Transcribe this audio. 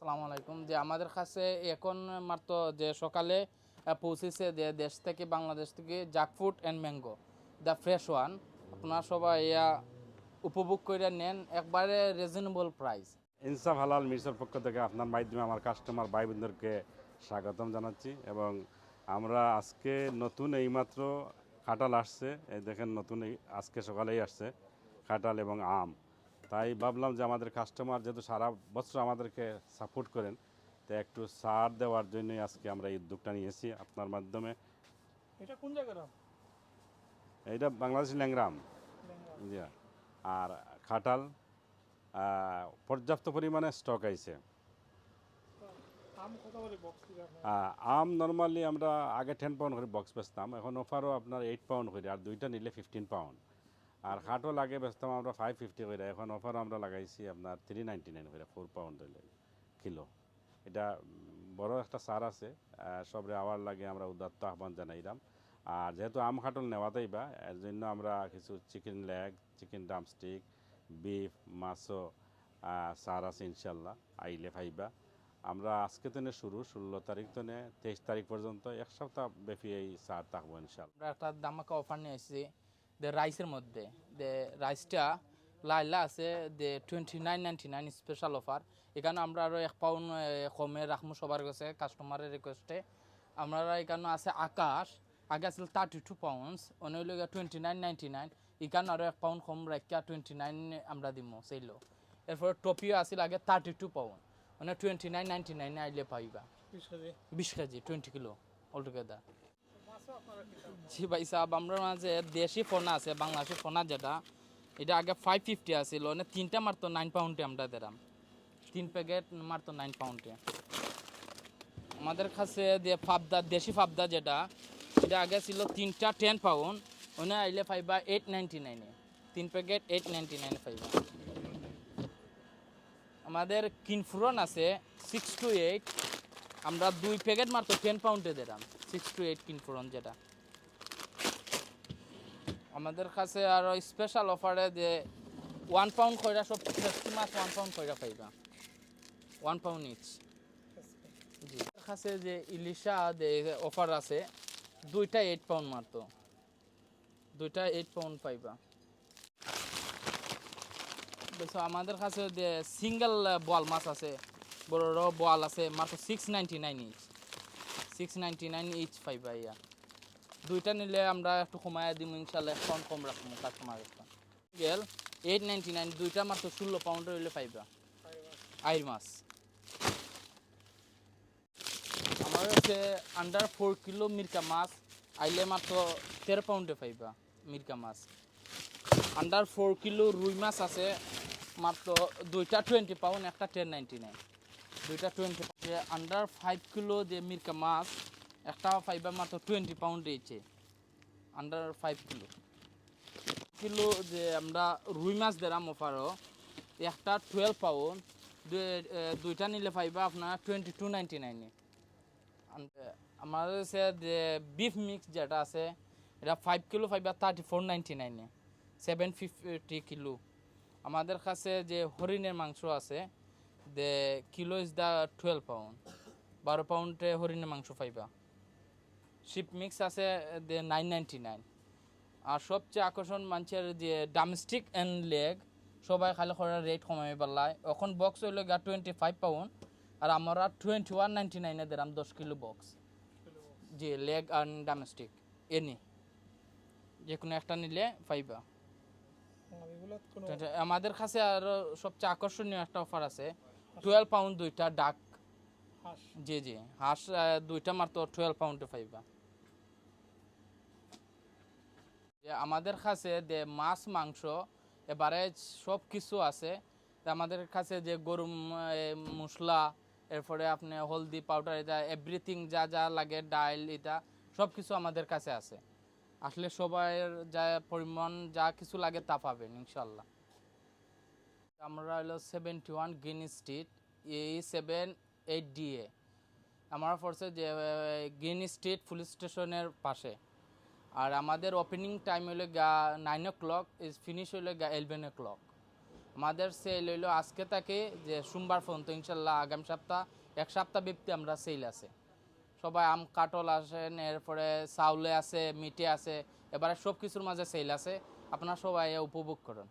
আসসালামু আলাইকুম। যে আমাদের কাছে এখন মাত্র যে সকালে পৌঁছেছে যে দেশ থেকে বাংলাদেশ থেকে jackfruit and mango the fresh one. আপনারা সবাই উপভোগ করে নেন, একবারে রিজনেবল প্রাইস। ইনসাফ হালাল মির্সার পক্ষ থেকে আপনার মাধ্যমে আমার কাস্টমার ভাই বোনদেরকে স্বাগতম জানাচ্ছি। এবং আমরা আজকে নতুন এইমাত্র কাঁঠাল আসছে, এই দেখেন নতুন আজকে সকালেই আসছে কাঁঠাল এবং আম। তাই ভাবলাম যে আমাদের কাস্টমার যেহেতু সারা বছর আমাদেরকে সাপোর্ট করেন, তো একটু ছাড় দেওয়ার জন্যই আজকে আমরা এই উদ্যোগটা নিয়েছি আপনার মাধ্যমে। এটা কোন জায়গার আম? এইটা বাংলাদেশ ল্যাংরাম। ল্যাংড়া। জি। আর কাঁঠাল পর্যাপ্ত পরিমাণে স্টক আইছে। আম কত করে বক্স দিবে আপনার? আম নর্মালি আমরা আগে 10 পাউন্ড করে বক্স বেচতাম, এখন অফারও আপনার 8 পাউন্ড করে, আর দুইটা নিলে 15 পাউন্ড। আর কাঠল আগে বেচতাম আমরা 550 করে, এখন অফারও আমরা লাগাইছি আপনার 399 করে 4 পাউন্ড হইলে কিলো। এটা বড় একটা সার আছে, সবরে আওয়ার লাগে আমরা উদাত্ত আহ্বান জানাইলাম। আর যেহেতু আম কাঠল নেওয়াতেই বা এর জন্য আমরা কিছু chicken leg, chicken drumstick, beef, মাছও সার আছে ইনশাল্লাহ আইলে ফাইবা। আমরা আজকে থেকে শুরু 16 তারিখ থেকে 23 তারিখ পর্যন্ত এক সপ্তাহ ব্যাপী এই সার থাকবো ইনশাল্লাহ। আমরা একটা দামাকা অফার নিয়ে এসেছি যে রাইসের মধ্যে। যে রাইসটা লাইলা আছে যে 29.99 স্পেশাল অফার। এখানে আমরা আরও 1 পাউন্ড কমে রাখবো সবার কাছে, কাস্টমারের রিকোয়েস্টে। আমরা এখানে আছে আকাশ, আগে আসলে 32 পাউন্ডস, অন্য হইল 29.99। এখানে আরও 1 পাউন্ড কম রাখিয়া 29 আমরা দিব সেইল। এরপরে টপিও আসলে আগে 32 পাউন্ড, মানে 29.99 আইলে পাইবা 20 কেজি 20 কেজি 20 কিলো অলটুগেদার। মাছও আপনারা কি দাম? জি ভাই সাহেব, আমরা মাঝে দেশি ফোনা আছে, বাংলাদেশি ফোনা যেটা, এটা আগে 550 আছিল, মানে তিনটা মাত্র 9 পাউন্ডে আমরা দিলাম। 3 প্যাকেট মাত্র 9 পাউন্ডে। আমাদের কাছে যে ফাবদা, দেশি ফাবদা যেটা, এটা আগে ছিল তিনটা 10 পাউন্ড, ওনে আইলে পাইবা 899-এ। 3 প্যাকেট 899-এ পাইবা। আমাদের কিনফুরন আছে 6 to 8, আমরা 2 প্যাকেট মাত্র 10 পাউন্ডে দিলাম। 6 to 8 কিনফুরন যেটা। আমাদের কাছে আরও স্পেশাল অফারে যে 1 পাউন্ড কইরা সব ফ্রেশি মাছ 1 পাউন্ড কইরা পাইবা, 1 পাউন্ড ইচ। জি, আমার কাছে যে ইলিশা যে অফার আছে, দুইটা 8 পাউন্ড মাত্র, দুইটা 8 পাউন্ড পাইবা। দেখো আমাদের কাছে যে সিঙ্গেল বোয়াল মাছ আছে, বড় বড় বোয়াল আছে, মাত্র 699 ইচ, 699 ইচ পাইবা। ইয়া দুইটা নিলে আমরা একটু কমায় দিব ইনশাল্লাহ, এখন কম রাখবো কাস্টমার একটা। গেল 899, দুইটা মাত্র 16 পাউন্ডের হইলে পাইবা আইর মাছ। আমার হচ্ছে আন্ডার 4 কিলো মিরকা মাছ আইলে মাত্র 13 পাউন্ডে পাইবা মিরকা মাছ। আন্ডার 4 কিলো রুই মাছ আছে মাত্র দুইটা 20 পাউন্ড, একটা 1099, দুইটা 20। আন্ডার 5 কিলো যে মিরকা মাছ একটা পাইবা মাত্র 20 পাউন্ড দিয়েছে, আন্ডার 5 কিলো। কিলো যে আমরা রুই মাছ দিলাম অফারও, একটা 12 পাউন্ড, দুইটা নিলে পাইবা আপনার 22.99-এ। আমাদের কাছে যে বিফ মিক্স যেটা আছে, এটা 5 কিলো পাইবা 34.99-এ, 750 কিলো। আমাদের কাছে যে হরিণের মাংস আছে, যে কিলো ইজ দ্য 12 পাউন্ড, 12 পাউন্ডে হরিণের মাংস পাইবা। শিপ মিক্স আছে যে 999। আর সবচেয়ে আকর্ষণ মানুষের যে ডামস্টিক অ্যান্ড লেগ, সবাই খালি করে রেট কমাই পেলায়, এখন বক্স হইল 25 পাউন্ড, আর আমরা 21.99-এ দিলাম 10 কিলো বক্স। জি, লেগ আর ডামেস্টিক এনি যে কোনো একটা নিলে পাইবা। আর এগুলা কোনো আমাদের কাছে আরও সবচেয়ে আকর্ষণীয় একটা অফার আছে, 12 পাউন্ড দুইটা ডাক। হাঁস জি জি, হাঁস দুইটা মাত্র 12 পাউন্ডে পাইবা। যে আমাদের কাছে যে মাছ মাংস এবারে সব কিছু আছে। আমাদের কাছে যে গরু মশলা, এরপরে আপনি হলদি পাউডার, এটা এভরিথিং যা যা লাগে, ডাইল, এটা সব কিছু আমাদের কাছে আছে। আসলে সবাইয়ের যা পরিমাণ যা কিছু লাগে তা পাবেন ইনশাল্লাহ। আমরা হলো 71 গ্রিন স্ট্রিট, E78DA। আমরা পড়ছে যে গ্রিন স্ট্রিট পুলিশ স্টেশনের পাশে। আর আমাদের ওপেনিং টাইম হলো 9 o'clock, ইজ ফিনিশ হলো 11 o'clock। আমাদের সেল হইলো আজকে থেকে যে সোমবার পর্যন্ত ইনশাল্লাহ আগামী সপ্তাহ এক সপ্তাহ ব্যক্তি আমরা সেল আছে সবাই আম কাটল আসেন এরপরে চাউলে আছে মিটে আছে এবারে সব কিছুর মাঝে সেল আছে আপনারা সবাই উপভোগ করুন